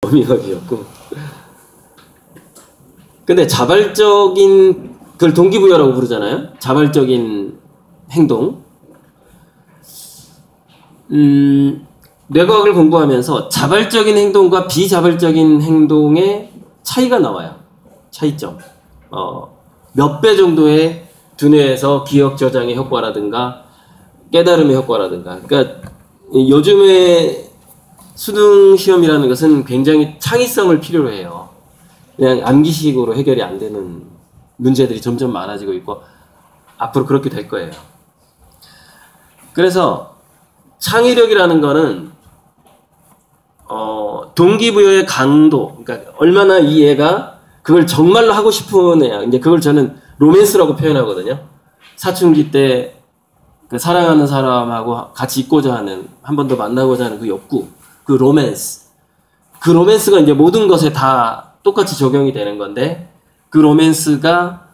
어미어미였고. 근데 자발적인, 그걸 동기부여라고 부르잖아요. 자발적인 행동. 뇌과학을 공부하면서 자발적인 행동과 비자발적인 행동의 차이가 나와요. 차이점. 몇 배 정도의 두뇌에서 기억 저장의 효과라든가 깨달음의 효과라든가. 그러니까 요즘에 수능 시험이라는 것은 굉장히 창의성을 필요로 해요. 그냥 암기식으로 해결이 안 되는 문제들이 점점 많아지고 있고 앞으로 그렇게 될 거예요. 그래서 창의력이라는 거는 동기부여의 강도, 그러니까 얼마나 이 애가 그걸 정말로 하고 싶은 애야. 이제 그걸 저는 로맨스라고 표현하거든요. 사춘기 때 그 사랑하는 사람하고 같이 있고자 하는, 한 번 더 만나고자 하는 그 욕구, 그 로맨스. 그 로맨스가 이제 모든 것에 다 똑같이 적용이 되는 건데, 그 로맨스가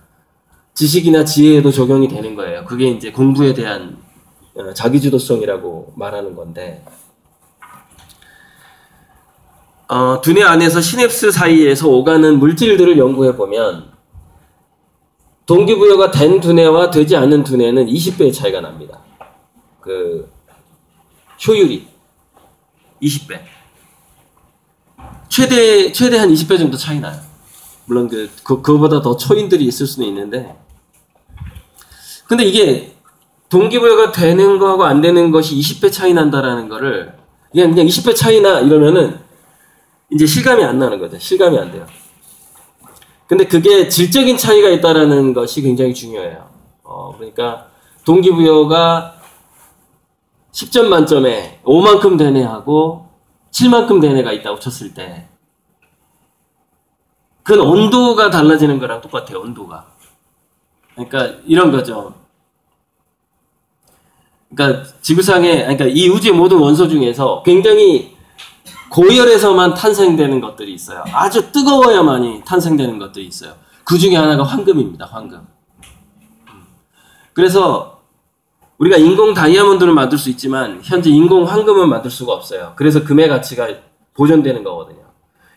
지식이나 지혜에도 적용이 되는 거예요. 그게 이제 공부에 대한 자기주도성이라고 말하는 건데, 두뇌 안에서 시냅스 사이에서 오가는 물질들을 연구해 보면 동기부여가 된 두뇌와 되지 않는 두뇌는 20배의 차이가 납니다. 그 효율이 20배. 최대 한 20배 정도 차이 나요. 물론 그거보다 더 초인들이 있을 수는 있는데, 근데 이게 동기부여가 되는 거하고 안 되는 것이 20배 차이 난다라는 거를 그냥 20배 차이나 이러면은 이제 실감이 안 나는 거죠. 실감이 안 돼요. 근데 그게 질적인 차이가 있다라는 것이 굉장히 중요해요. 그러니까 동기부여가 10점 만점에 5만큼 된 애하고 7만큼 된 애가 있다고 쳤을 때 그건 온도가 달라지는 거랑 똑같아요. 온도가. 그러니까 이런 거죠. 그러니까 지구상에, 그러니까 이 우주의 모든 원소 중에서 굉장히 고열에서만 탄생되는 것들이 있어요. 아주 뜨거워야만이 탄생되는 것들이 있어요. 그 중에 하나가 황금입니다. 황금. 그래서 우리가 인공 다이아몬드를 만들 수 있지만 현재 인공 황금은 만들 수가 없어요. 그래서 금의 가치가 보존되는 거거든요.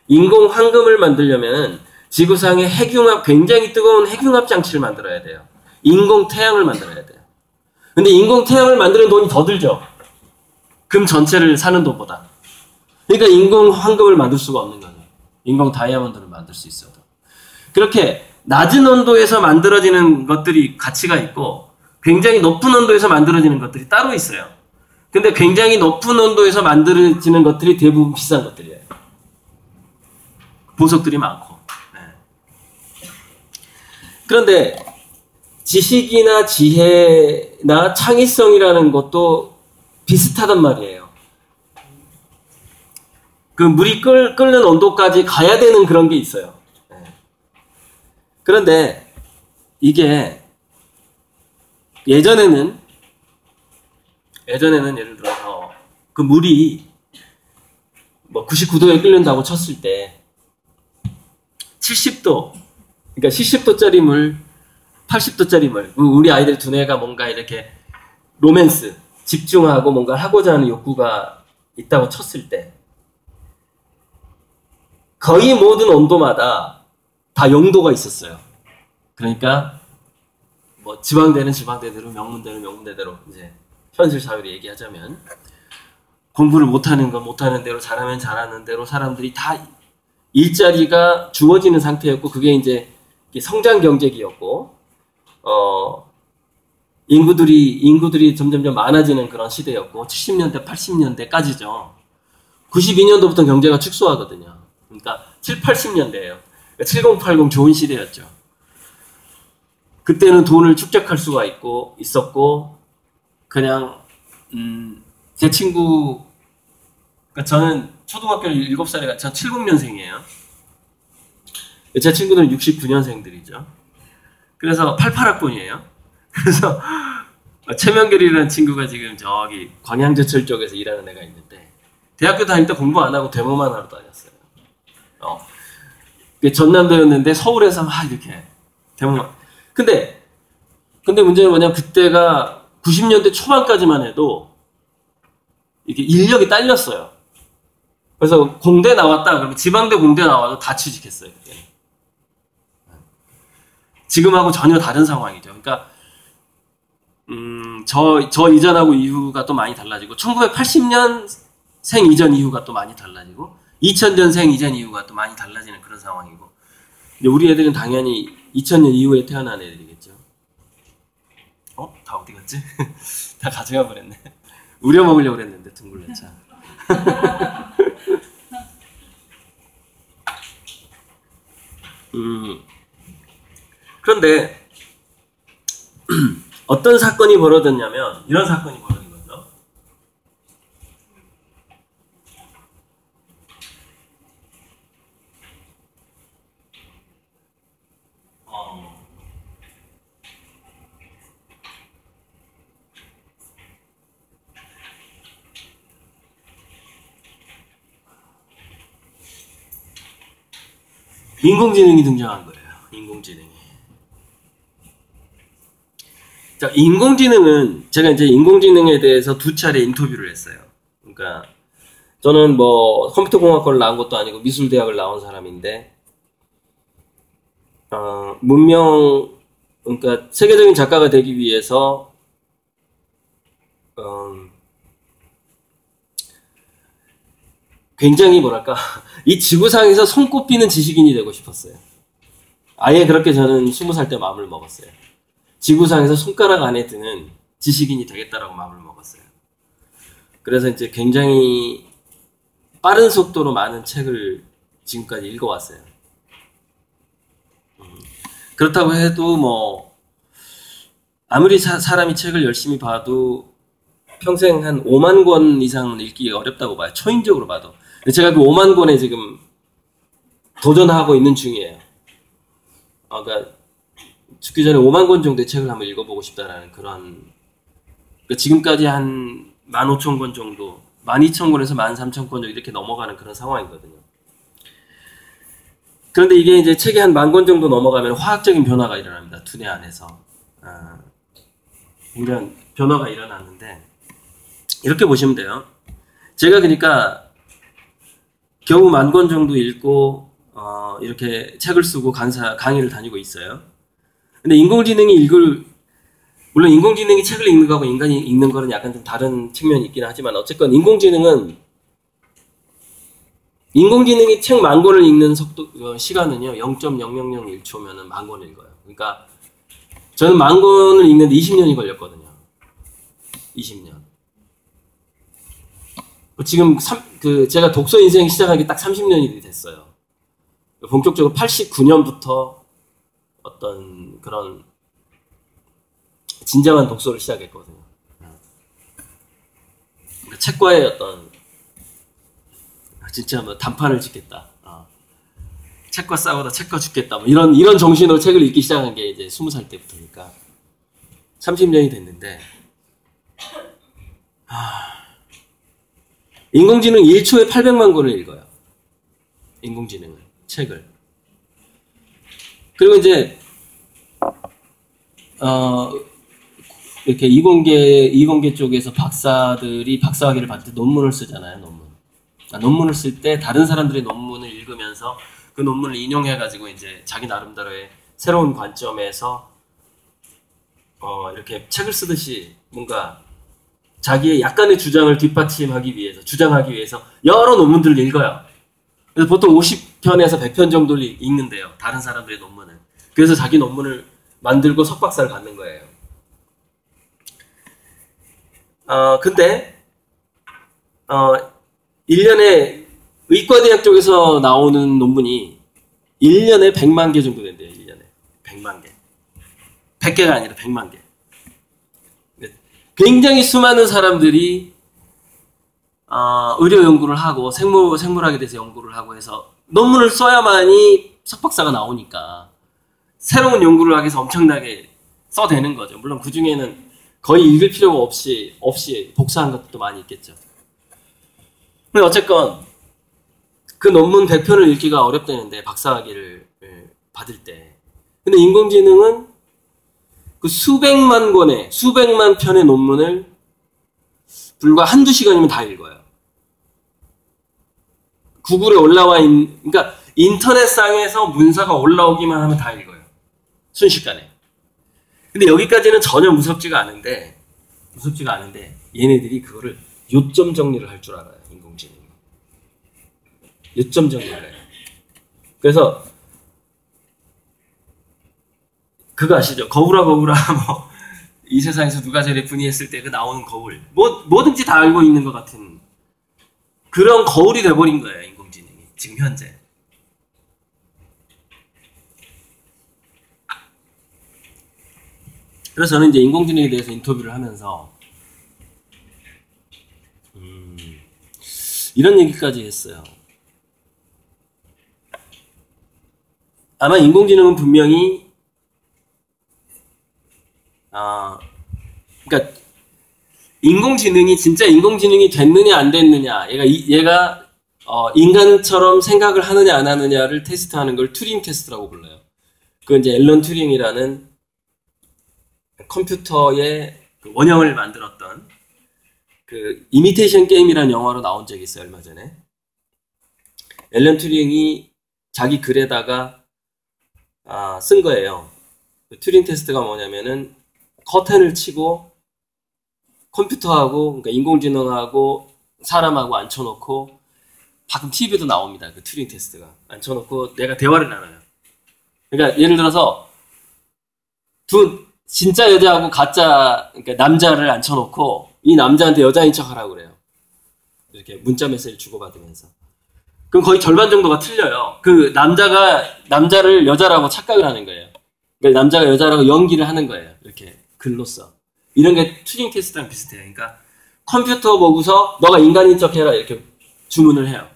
인공 황금을 만들려면 지구상에 핵융합, 굉장히 뜨거운 핵융합 장치를 만들어야 돼요. 인공 태양을 만들어야 돼요. 근데 인공 태양을 만드는 돈이 더 들죠. 금 전체를 사는 돈보다. 그러니까 인공 황금을 만들 수가 없는 거예요. 인공 다이아몬드를 만들 수 있어도. 그렇게 낮은 온도에서 만들어지는 것들이 가치가 있고 굉장히 높은 온도에서 만들어지는 것들이 따로 있어요. 근데 굉장히 높은 온도에서 만들어지는 것들이 대부분 비싼 것들이에요. 보석들이 많고. 네. 그런데 지식이나 지혜나 창의성이라는 것도 비슷하단 말이에요. 그 물이 끓는 온도까지 가야 되는 그런 게 있어요. 네. 그런데 이게 예전에는 예를 들어서 그 물이 뭐 99도에 끓는다고 쳤을 때 70도, 그러니까 70도짜리 물, 80도짜리 물, 우리 아이들 두뇌가 뭔가 이렇게 로맨스, 집중하고 뭔가 하고자 하는 욕구가 있다고 쳤을 때 거의 모든 온도마다 다 0도가 있었어요. 그러니까 뭐 지방대는 지방대대로, 명문대는 명문대대로, 이제 현실 사회로 얘기하자면 공부를 못하는 건 못하는 대로, 잘하면 잘하는 대로 사람들이 다 일자리가 주어지는 상태였고, 그게 이제 성장 경제기였고, 인구들이 점점점 많아지는 그런 시대였고, 70년대, 80년대까지죠. 92년도부터 경제가 축소하거든요. 그러니까 7, 80년대예요. 그러니까 70, 80 좋은 시대였죠. 그때는 돈을 축적할 수가 있었고, 그냥 제 친구, 그러니까 저는 초등학교를 7살에 전 70년생이에요. 제 친구들은 69년생들이죠. 그래서 88학번이에요. 그래서 최명결이라는 친구가 지금 저기 광양제철 쪽에서 일하는 애가 있는데, 대학교 다닐 때 공부 안 하고 데모만 하러 다녔어요. 전남도였는데 서울에서 막 이렇게 데모만. 근데 문제는 뭐냐면 그때가 90년대 초반까지만 해도 이게 인력이 딸렸어요. 그래서 공대 나왔다 그러면 지방대 공대 나와도 다 취직했어요. 그때. 지금하고 전혀 다른 상황이죠. 그러니까 저 이전하고 이후가 또 많이 달라지고 1980년생 이전 이후가 또 많이 달라지고 2000년생 이전 이후가 또 많이 달라지는 그런 상황이고 근데 우리 애들은 당연히 2000년 이후에 태어난 애들이겠죠. 다 어디 갔지? 다 가져가 버렸네. 우려 먹으려고 그랬는데 둥글레차. 그런데 어떤 사건이 벌어졌냐면 이런 사건이 벌어진 거죠. 인공지능이 등장한 거예요. 인공지능이. 자, 인공지능은 제가 이제 인공지능에 대해서 2차례 인터뷰를 했어요. 그러니까 저는 뭐 컴퓨터공학과를 나온 것도 아니고 미술대학을 나온 사람인데 그러니까 세계적인 작가가 되기 위해서 굉장히 뭐랄까 이 지구상에서 손꼽히는 지식인이 되고 싶었어요. 아예 그렇게 저는 20살 때 마음을 먹었어요. 지구상에서 손가락 안에 드는 지식인이 되겠다라고 마음을 먹었어요. 그래서 이제 굉장히 빠른 속도로 많은 책을 지금까지 읽어왔어요. 그렇다고 해도 뭐 아무리 사람이 책을 열심히 봐도 평생 한 5만 권 이상은 읽기 어렵다고 봐요. 초인적으로 봐도. 제가 그 5만 권에 지금 도전하고 있는 중이에요. 그러니까 죽기 전에 5만 권 정도의 책을 한번 읽어보고 싶다라는 그런 그러니까 지금까지 한 15,000권 정도 12,000권에서 13,000권 정도 이렇게 넘어가는 그런 상황이거든요. 그런데 이게 이제 책이 한 10,000권 정도 넘어가면 화학적인 변화가 일어납니다. 두뇌 안에서. 굉장히 변화가 일어났는데 이렇게 보시면 돼요. 제가 그러니까 겨우 10,000권 정도 읽고 이렇게 책을 쓰고 강의를 다니고 있어요. 근데 인공지능이 물론 인공지능이 책을 읽는 거하고 인간이 읽는 거는 약간 좀 다른 측면이 있긴 하지만 어쨌건 인공지능이 책 10,000권을 읽는 시간은요 0.0001초면은 10,000권을 읽어요. 그러니까 저는 10,000권을 읽는데 20년이 걸렸거든요. 20년. 지금 제가 독서 인생 시작하기 딱 30년이 됐어요. 본격적으로 89년부터 어떤 그런 진정한 독서를 시작했거든요. 그러니까 책과의 어떤 진짜 뭐 단판을 짓겠다. 책과 싸우다 책과 죽겠다. 뭐 이런 정신으로 책을 읽기 시작한 게 이제 20살 때부터니까 30년이 됐는데 인공지능 1초에 800만 권을 읽어요. 인공지능은 책을. 그리고 이제 이렇게 이공계 쪽에서 박사들이 박사학위를 받을 때 논문을 쓰잖아요. 논문을 쓸 때 다른 사람들의 논문을 읽으면서 그 논문을 인용해가지고 이제 자기 나름대로의 새로운 관점에서 이렇게 책을 쓰듯이 뭔가 자기의 약간의 주장을 주장하기 위해서 여러 논문들을 읽어요. 그래서 보통 50편에서 100편 정도를 읽는데요. 다른 사람들의 논문을. 그래서 자기 논문을 만들고 석박사를 받는 거예요. 근데 1년에 의과대학 쪽에서 나오는 논문이 1년에 100만 개 정도 된대요. 1년에 100만 개. 100개가 아니라 100만 개. 굉장히 수많은 사람들이 의료 연구를 하고 생물학에 대해서 연구를 하고 해서 논문을 써야만이 석박사가 나오니까 새로운 연구를 하기 위해서 엄청나게 써대는 거죠. 물론 그 중에는 거의 읽을 필요가 없이 복사한 것도 많이 있겠죠. 근데 어쨌건 그 논문 100편을 읽기가 어렵다는데 박사학위를 받을 때. 근데 인공지능은 그 수백만 편의 논문을 불과 한두 시간이면 다 읽어요. 구글에 올라와 있는, 그러니까 인터넷상에서 문서가 올라오기만 하면 다 읽어요. 순식간에. 근데 여기까지는 전혀 무섭지가 않은데 얘네들이 그거를 요점 정리를 할 줄 알아요. 인공지능이. 요점 정리를 해요. 그래서 그거 아시죠? 거울아 뭐 이 세상에서 누가 제일 예쁘니 했을 때 그 나오는 거울. 뭐든지 다 알고 있는 것 같은 그런 거울이 돼버린 거예요. 인공지능이. 지금 현재. 그래서 저는 이제 인공지능에 대해서 인터뷰를 하면서 이런 얘기까지 했어요. 아마 인공지능은 분명히 그러니까 인공지능이 진짜 인공지능이 됐느냐 안 됐느냐, 얘가 인간처럼 생각을 하느냐 안 하느냐를 테스트하는 걸 튜링 테스트라고 불러요. 그 이제 앨런 튜링이라는 컴퓨터의 그 원형을 만들었던 그 이미테이션 게임이라는 영화로 나온 적이 있어요. 얼마 전에 앨런 튜링이 자기 글에다가 쓴 거예요. 그 튜링 테스트가 뭐냐면은 커튼을 치고 컴퓨터하고, 그러니까 인공지능하고 사람하고 앉혀놓고, 가끔 TV도 나옵니다. 그 튜링 테스트가. 앉혀놓고 내가 대화를 나눠요. 그러니까 예를 들어서 진짜 여자하고 가짜, 그러니까 남자를 앉혀놓고 이 남자한테 여자인 척 하라고 그래요. 이렇게 문자 메시지를 주고받으면서. 그럼 거의 절반 정도가 틀려요. 그 남자를 여자라고 착각을 하는 거예요. 그러니까 남자가 여자라고 연기를 하는 거예요. 이렇게 글로써. 이런 게 튜링 테스트랑 비슷해요. 그러니까 컴퓨터 보고서 너가 인간인 척 해라 이렇게 주문을 해요.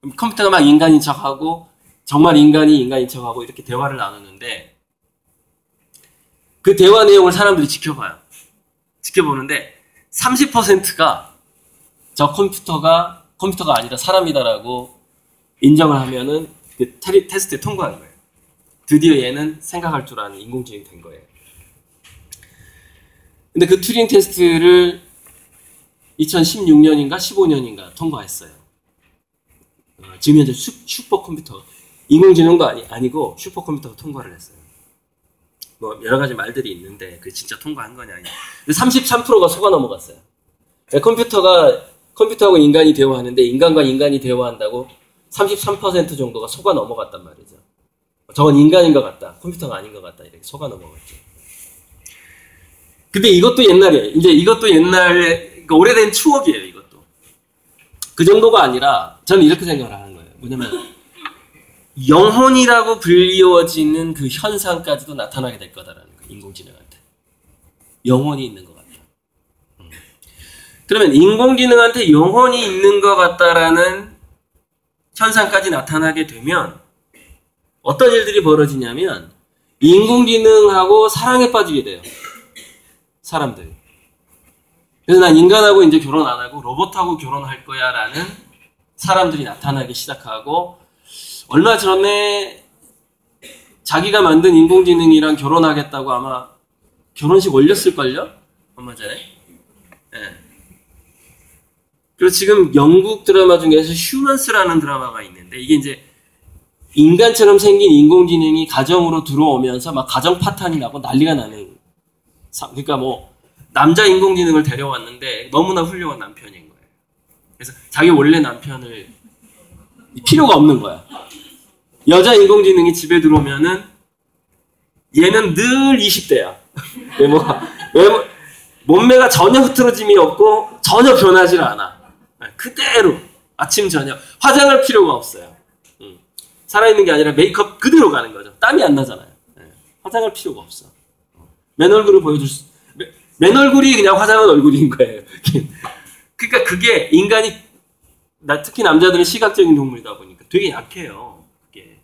그럼 컴퓨터가 막 인간인 척하고 정말 인간이 인간인 척하고 이렇게 대화를 나누는데 그 대화 내용을 사람들이 지켜봐요. 지켜보는데 30%가 저 컴퓨터가 아니라 사람이다라고 인정을 하면은 그 테스트에 통과한 거예요. 드디어 얘는 생각할 줄 아는 인공지능이 된 거예요. 근데 그 튜링 테스트를 2016년인가 15년인가 통과했어요. 지금 현재 슈퍼컴퓨터, 인공지능도 아니고 슈퍼컴퓨터가 통과를 했어요. 뭐 여러 가지 말들이 있는데 그게 진짜 통과한 거냐. 근데 33%가 속아 넘어갔어요. 그러니까 컴퓨터하고 인간이 대화하는데 인간과 인간이 대화한다고 33% 정도가 속아 넘어갔단 말이죠. 저건 인간인 것 같다. 컴퓨터가 아닌 것 같다. 이렇게 속아 넘어갔죠. 근데 이것도 옛날이에요. 이제 이것도 옛날에, 그러니까 오래된 추억이에요. 이것도. 그 정도가 아니라 저는 이렇게 생각을 하는 거예요. 뭐냐면 영혼이라고 불리워지는 그 현상까지도 나타나게 될 거다라는 거예요. 인공지능한테. 영혼이 있는 것 같다. 그러면 인공지능한테 영혼이 있는 것 같다라는 현상까지 나타나게 되면 어떤 일들이 벌어지냐면 인공지능하고 사랑에 빠지게 돼요. 사람들. 그래서 난 인간하고 이제 결혼 안 하고 로봇하고 결혼할 거야 라는 사람들이 나타나기 시작하고, 얼마 전에 자기가 만든 인공지능이랑 결혼하겠다고 아마 결혼식 올렸을걸요? 얼마 전에. 예. 그리고 지금 영국 드라마 중에서 휴먼스라는 드라마가 있는데, 이게 이제 인간처럼 생긴 인공지능이 가정으로 들어오면서 막 가정 파탄이 나고 난리가 나는, 그러니까 뭐 남자 인공지능을 데려왔는데 너무나 훌륭한 남편인 거예요. 그래서 자기 원래 남편을 필요가 없는 거야. 여자 인공지능이 집에 들어오면은 얘는 늘 20대야. 몸매가 전혀 흐트러짐이 없고 전혀 변하지 않아. 그대로 아침 저녁 화장할 필요가 없어요. 살아있는 게 아니라 메이크업 그대로 가는 거죠. 땀이 안 나잖아요. 화장할 필요가 없어. 맨 얼굴을 맨 얼굴이 그냥 화장한 얼굴인 거예요. 그러니까 그게 인간이, 특히 남자들은 시각적인 동물이다 보니까 되게 약해요. 그게.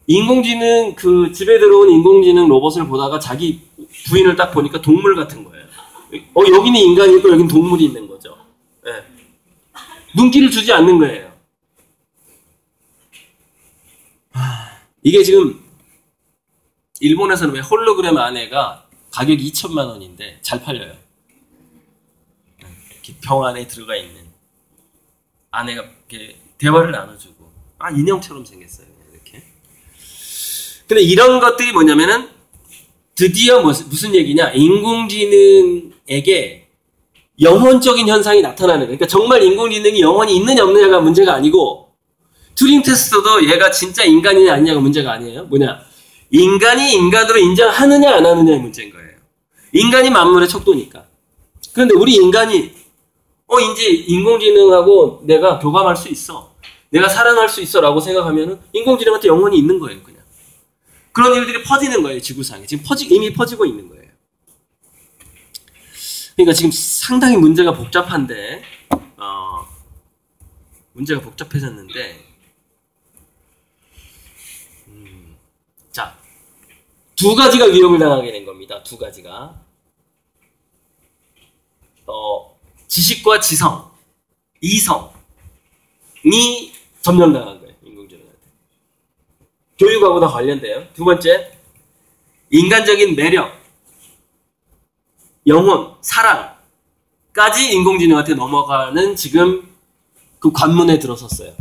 인공지능, 그 집에 들어온 인공지능 로봇을 보다가 자기 부인을 딱 보니까 동물 같은 거예요. 여기는 인간이 있고 여기는 동물이 있는 거죠. 네. 눈길을 주지 않는 거예요. 이게 지금 일본에서는 왜 홀로그램 아내가 가격이 2천만 원인데 잘 팔려요. 이렇게 병 안에 들어가 있는 아내가 이렇게 대화를 나눠주고 인형처럼 생겼어요. 이렇게. 근데 이런 것들이 뭐냐면은 드디어 무슨 얘기냐? 인공지능에게 영혼적인 현상이 나타나는 거예요. 그러니까 정말 인공지능이 영혼이 있느냐 없느냐가 문제가 아니고 튜링 테스트도 얘가 진짜 인간이냐 아니냐가 문제가 아니에요. 뭐냐? 인간이 인간으로 인정하느냐 안 하느냐의 문제인 거예요. 인간이 만물의 척도니까. 그런데 우리 인간이 이제 인공지능하고 내가 교감할 수 있어. 내가 사랑할 수 있어 라고 생각하면은 인공지능한테 영혼이 있는 거예요. 그냥. 그런 일들이 퍼지는 거예요. 지구상에. 지금 이미 퍼지고 있는 거예요. 그러니까 지금 상당히 문제가 복잡한데 문제가 복잡해졌는데 자, 두 가지가 위협을 당하게 된 겁니다. 두 가지가 지식과 지성, 이성이 점령당한 거예요. 인공지능한테. 교육하고도 관련돼요. 두 번째, 인간적인 매력, 영혼, 사랑까지 인공지능한테 넘어가는 지금 그 관문에 들어섰어요.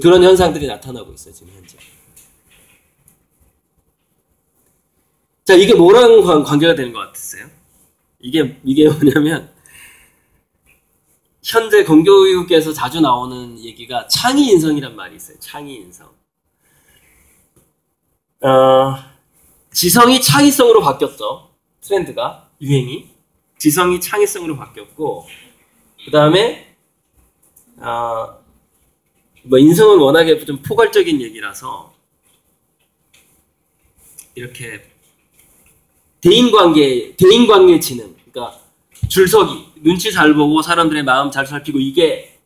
그런 현상들이 나타나고 있어요. 지금 현재. 자, 이게 뭐랑 관계가 되는 것 같으세요? 이게 뭐냐면 현재 공교육에서 자주 나오는 얘기가 창의인성이란 말이 있어요. 창의인성. 지성이 창의성으로 바뀌었죠. 트렌드가, 유행이. 지성이 창의성으로 바뀌었고, 그 다음에, 인성은 워낙에 좀 포괄적인 얘기라서, 이렇게, 대인관계 지능. 그러니까, 줄서기, 눈치 잘 보고 사람들의 마음 잘 살피고, 이게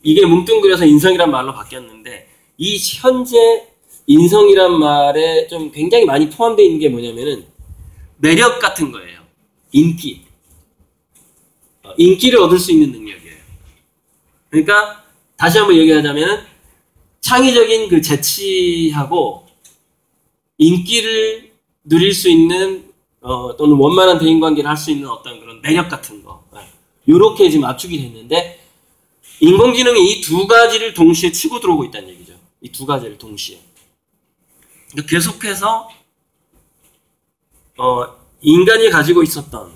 뭉뚱그려서 인성이란 말로 바뀌었는데, 이 현재 인성이란 말에 좀 굉장히 많이 포함되어 있는 게 뭐냐면은, 매력 같은 거예요. 인기를 얻을 수 있는 능력이에요. 그러니까 다시 한번 얘기하자면 창의적인 그 재치하고 인기를 누릴 수 있는 또는 원만한 대인관계를 할 수 있는 어떤 그런 매력 같은 거 이렇게 지금 압축이 됐는데 인공지능이 이 두 가지를 동시에 치고 들어오고 있다는 얘기죠. 이 두 가지를 동시에. 그러니까 계속해서 인간이 가지고 있었던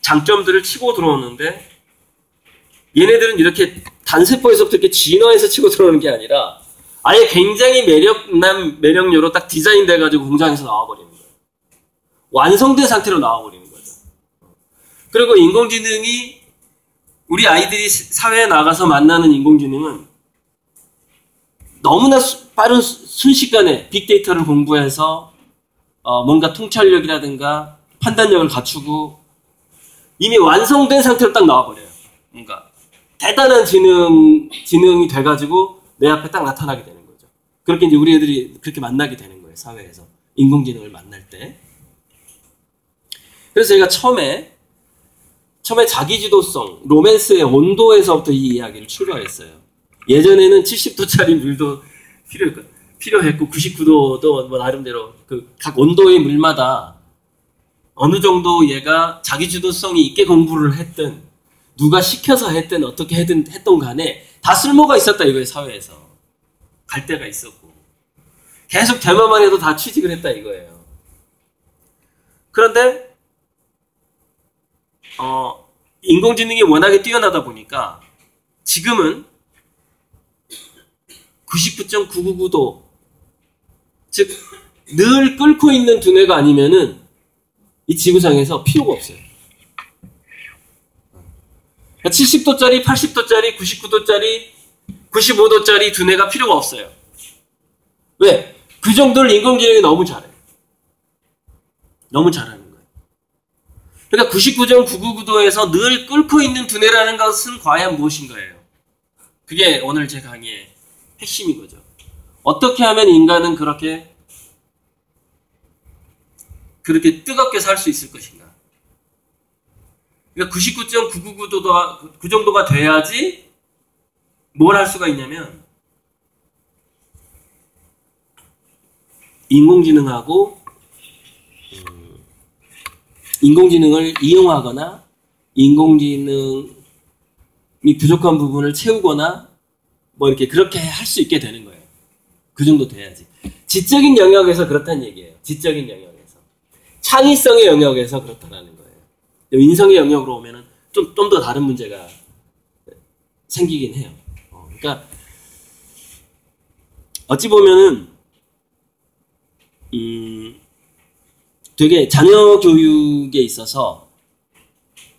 장점들을 치고 들어오는데 얘네들은 이렇게 단세포에서부터 이렇게 진화해서 치고 들어오는 게 아니라 아예 굉장히 매력요로 딱 디자인돼가지고 공장에서 나와버리는 거예요. 완성된 상태로 나와버리는 거죠. 그리고 인공지능이 우리 아이들이 사회에 나가서 만나는 인공지능은 너무나 빠른 순식간에 빅데이터를 공부해서 뭔가 통찰력이라든가 판단력을 갖추고 이미 완성된 상태로 딱 나와버려요. 뭔가 대단한 지능이 돼가지고 내 앞에 딱 나타나게 되는 거죠. 그렇게 이제 우리 애들이 그렇게 만나게 되는 거예요. 사회에서. 인공지능을 만날 때. 그래서 제가 처음에 자기주도성, 로맨스의 온도에서부터 이 이야기를 출발했어요. 예전에는 70도짜리 물도 필요했고 99도도 뭐 나름대로 그 각 온도의 물마다 어느 정도 얘가 자기주도성이 있게 공부를 했든 누가 시켜서 했든 어떻게 했던 간에 다 쓸모가 있었다 이거예요. 사회에서. 갈 데가 있었고 계속 대마만 해도 다 취직을 했다 이거예요. 그런데 인공지능이 워낙에 뛰어나다 보니까 지금은 99.999도 즉 늘 끓고 있는 두뇌가 아니면은 이 지구상에서 필요가 없어요. 70도짜리, 80도짜리, 99도짜리, 95도짜리 두뇌가 필요가 없어요. 왜? 그 정도를 인공지능이 너무 잘해요. 너무 잘하는 거예요. 그러니까 99.999도에서 늘 끓고 있는 두뇌라는 것은 과연 무엇인가예요? 그게 오늘 제 강의의 핵심인 거죠. 어떻게 하면 인간은 그렇게 뜨겁게 살 수 있을 것인가? 그러니까 99.999도가 그 정도가 돼야지 뭘 할 수가 있냐면 인공지능을 이용하거나 인공지능이 부족한 부분을 채우거나 뭐 이렇게 그렇게 할 수 있게 되는 거예요. 그 정도 돼야지. 지적인 영역에서 그렇다는 얘기예요. 지적인 영역에서. 창의성의 영역에서 그렇다라는 거예요. 인성의 영역으로 오면은 좀 더 다른 문제가 생기긴 해요. 그러니까 어찌 보면은 되게 자녀 교육에 있어서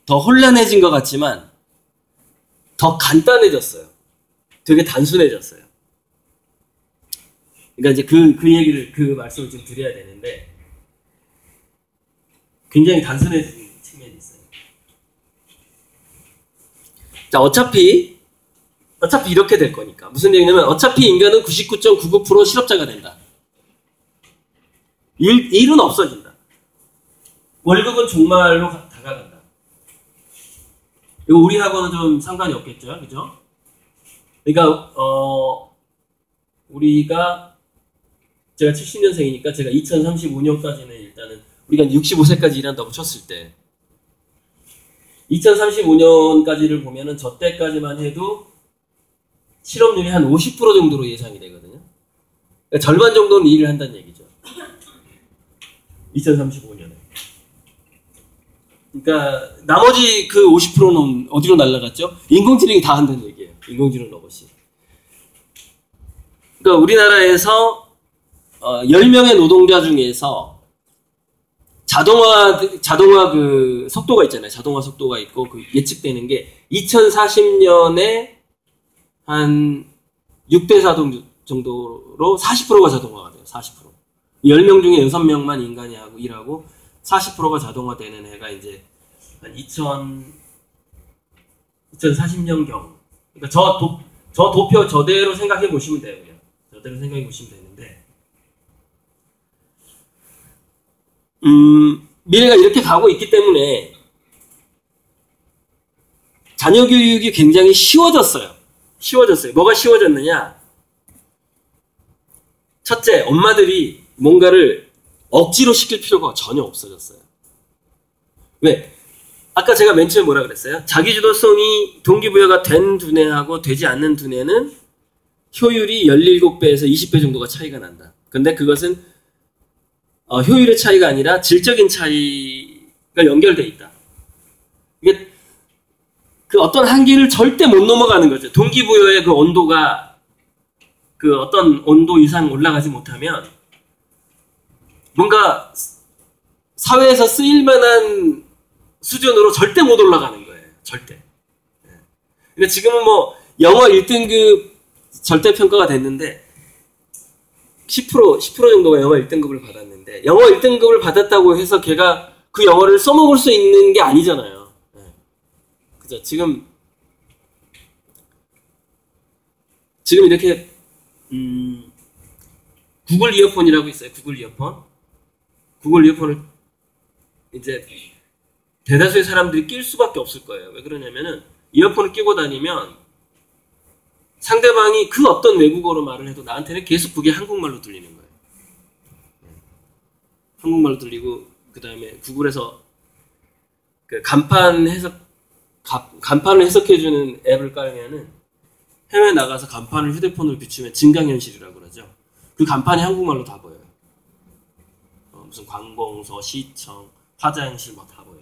더 혼란해진 것 같지만 더 간단해졌어요. 되게 단순해졌어요. 그러니까 이제 그 얘기를, 그 말씀을 좀 드려야 되는데, 굉장히 단순해진 측면이 있어요. 자, 어차피 이렇게 될 거니까. 무슨 얘기냐면, 어차피 인간은 99.99% 실업자가 된다. 일은 없어진다. 월급은 종말로 다가간다. 이거 우리하고는 좀 상관이 없겠죠? 그죠? 그러니까, 제가 70년생이니까 제가 2035년까지는 일단은 우리가 65세까지 일한다고 쳤을 때 2035년까지를 보면은 저 때까지만 해도 실업률이 한 50% 정도로 예상이 되거든요. 그러니까 절반 정도는 일을 한다는 얘기죠. 2035년에. 그러니까 나머지 그 50%는 어디로 날아갔죠? 인공지능이 다 한다는 얘기예요. 인공지능 로봇이. 그러니까 우리나라에서 10명의 노동자 중에서 자동화 그 속도가 있잖아요. 자동화 속도가 있고 그 예측되는 게 2040년에 한 6대 4 정도로 40%가 자동화가 돼요. 40%. 10명 중에 6명만 인간이 하고 일하고 40%가 자동화되는 해가 이제 한 2040년경. 그러니까 저 도표 저대로 생각해 보시면 돼요. 그냥. 저대로 생각해 보시면 되는데, 미래가 이렇게 가고 있기 때문에 자녀 교육이 굉장히 쉬워졌어요. 뭐가 쉬워졌느냐? 첫째, 엄마들이 뭔가를 억지로 시킬 필요가 전혀 없어졌어요. 왜? 아까 제가 맨 처음에 뭐라 그랬어요? 자기주도성이 동기부여가 된 두뇌하고 되지 않는 두뇌는 효율이 17배에서 20배 정도가 차이가 난다. 근데 그것은 효율의 차이가 아니라 질적인 차이가 연결되어 있다. 이게 그 어떤 한계를 절대 못 넘어가는 거죠. 동기부여의 그 온도가 그 어떤 온도 이상 올라가지 못하면 뭔가 사회에서 쓰일 만한 수준으로 절대 못 올라가는 거예요. 절대. 근데 지금은 뭐 영어 1등급 절대평가가 됐는데 10% 정도가 영어 1등급을 받았는데 영어 1등급을 받았다고 해서 걔가 그 영어를 써먹을 수 있는 게 아니잖아요. 그죠? 지금 이렇게 구글 이어폰이라고 있어요. 구글 이어폰을 이제 대다수의 사람들이 낄 수밖에 없을 거예요. 왜 그러냐면은 이어폰을 끼고 다니면 상대방이 그 어떤 외국어로 말을 해도 나한테는 계속 그게 한국말로 들리는 거예요. 한국말로 들리고 그 다음에 구글에서 그 간판을 해석해주는 앱을 깔면은 해외 나가서 간판을 휴대폰으로 비추면 증강현실이라고 그러죠. 그 간판이 한국말로 다 보여요. 무슨 관공서, 시청, 화장실 막 다 보여요.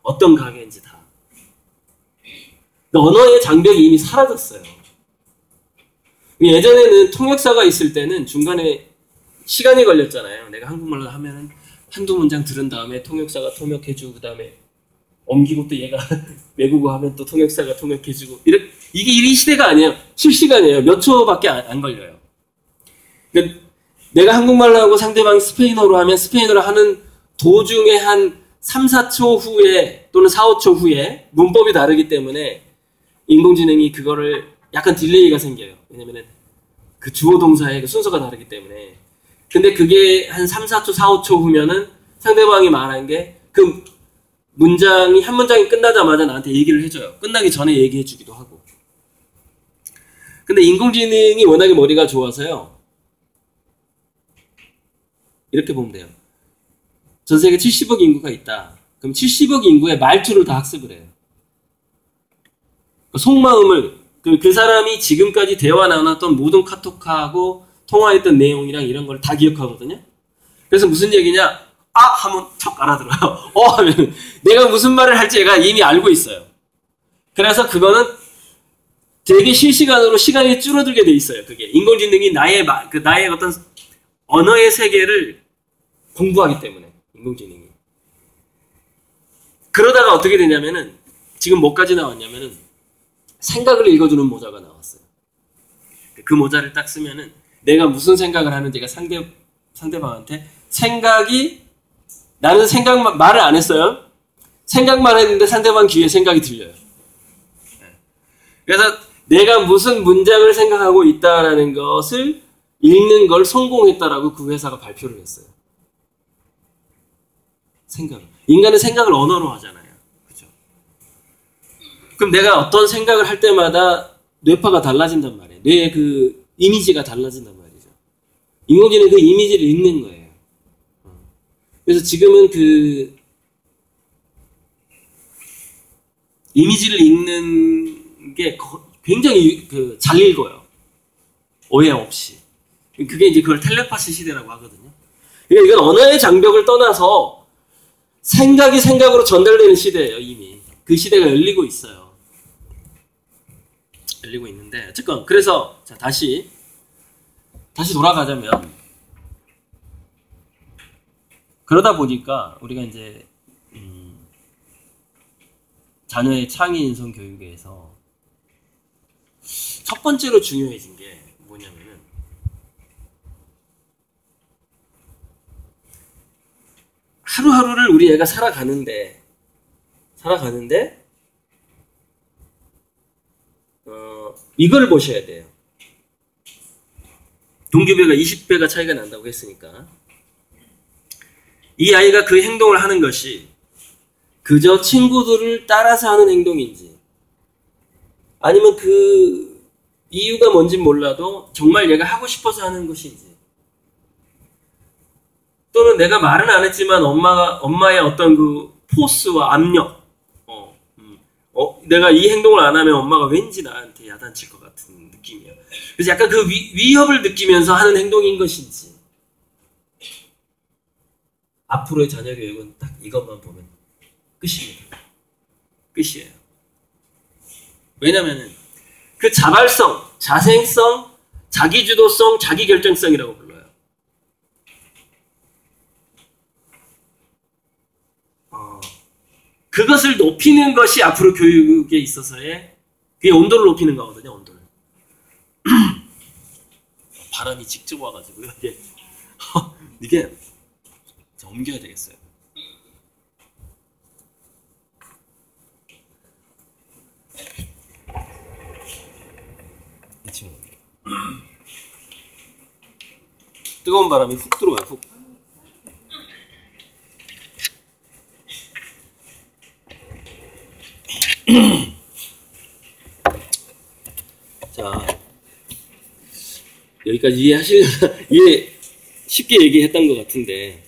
어떤 가게인지 다. 언어의 장벽이 이미 사라졌어요. 예전에는 통역사가 있을 때는 중간에 시간이 걸렸잖아요. 내가 한국말로 하면은 한두 문장 들은 다음에 통역사가 통역해주고 그 다음에 옮기고 또 얘가 외국어 하면 또 통역사가 통역해주고 이게 이 시대가 아니에요. 실시간이에요. 몇 초밖에 안 걸려요. 그러니까 내가 한국말로 하고 상대방이 스페인어로 하면 스페인어로 하는 도중에 한 3, 4초 후에 또는 4, 5초 후에 문법이 다르기 때문에 인공지능이 그거를 약간 딜레이가 생겨요. 왜냐면은 그 주어 동사의 그 순서가 다르기 때문에. 근데 그게 한 3, 4초, 4, 5초 후면은 상대방이 말한 게 그 문장이 한 문장이 끝나자마자 나한테 얘기를 해줘요. 끝나기 전에 얘기해 주기도 하고. 근데 인공지능이 워낙에 머리가 좋아서요. 이렇게 보면 돼요. 전 세계 70억 인구가 있다. 그럼 70억 인구의 말투를 다 학습을 해요. 속마음을 그 사람이 지금까지 대화 나눴던 모든 카톡하고 통화했던 내용이랑 이런 걸 다 기억하거든요. 그래서 무슨 얘기냐? 아! 하면 척 알아들어요. 하면 내가 무슨 말을 할지 얘가 이미 알고 있어요. 그래서 그거는 되게 실시간으로 시간이 줄어들게 돼 있어요. 그게 인공지능이 나의 어떤 언어의 세계를 공부하기 때문에 인공지능이. 그러다가 어떻게 되냐면은 지금 뭐까지 나왔냐면은 생각을 읽어주는 모자가 나왔어요. 그 모자를 딱 쓰면은 내가 무슨 생각을 하는지가 상대방한테 나는 생각만 말을 안 했어요. 생각만 했는데 상대방 귀에 생각이 들려요. 그래서 내가 무슨 문장을 생각하고 있다라는 것을 읽는 걸 성공했다라고 그 회사가 발표를 했어요. 인간은 생각을 언어로 하잖아요. 그죠? 그럼 내가 어떤 생각을 할 때마다 뇌파가 달라진단 말이에요. 뇌의 그 이미지가 달라진단 말이죠. 인공지능은 그 이미지를 읽는 거예요. 그래서 지금은 그 이미지를 읽는 게 굉장히 잘 읽어요. 오해 없이. 그게 이제 그걸 텔레파시 시대라고 하거든요. 그러니까 이건 언어의 장벽을 떠나서 생각이 생각으로 전달되는 시대예요, 이미. 그 시대가 열리고 있어요. 열리고 있는데, 어쨌건, 그래서, 자, 다시 돌아가자면, 그러다 보니까, 우리가 이제, 자녀의 창의 인성 교육에서, 첫 번째로 중요해진 게 뭐냐면은, 하루하루를 우리 애가 살아가는데 이걸 보셔야 돼요. 동기부여가 20배가 차이가 난다고 했으니까 이 아이가 그 행동을 하는 것이 그저 친구들을 따라서 하는 행동인지 아니면 그 이유가 뭔진 몰라도 정말 얘가 하고 싶어서 하는 것인지 또는 내가 말은 안 했지만 엄마의 어떤 그 포스와 압력 내가 이 행동을 안 하면 엄마가 왠지 나한테 야단칠 것 같은 느낌이야. 그래서 약간 그 위협을 느끼면서 하는 행동인 것인지 앞으로의 자녀 교육은 딱 이것만 보면 끝입니다. 끝이에요. 왜냐면은 그 자발성, 자생성, 자기주도성, 자기결정성이라고 불러요. 그것을 높이는 것이 앞으로 교육에 있어서의 그게 온도를 높이는 거거든요. 온도를. 바람이 직접 와가지고요. 이게 옮겨야 되겠어요. 이 친구. 뜨거운 바람이 훅 들어와요. 훅. 자, 여기까지 이해 쉽게 얘기했던 것 같은데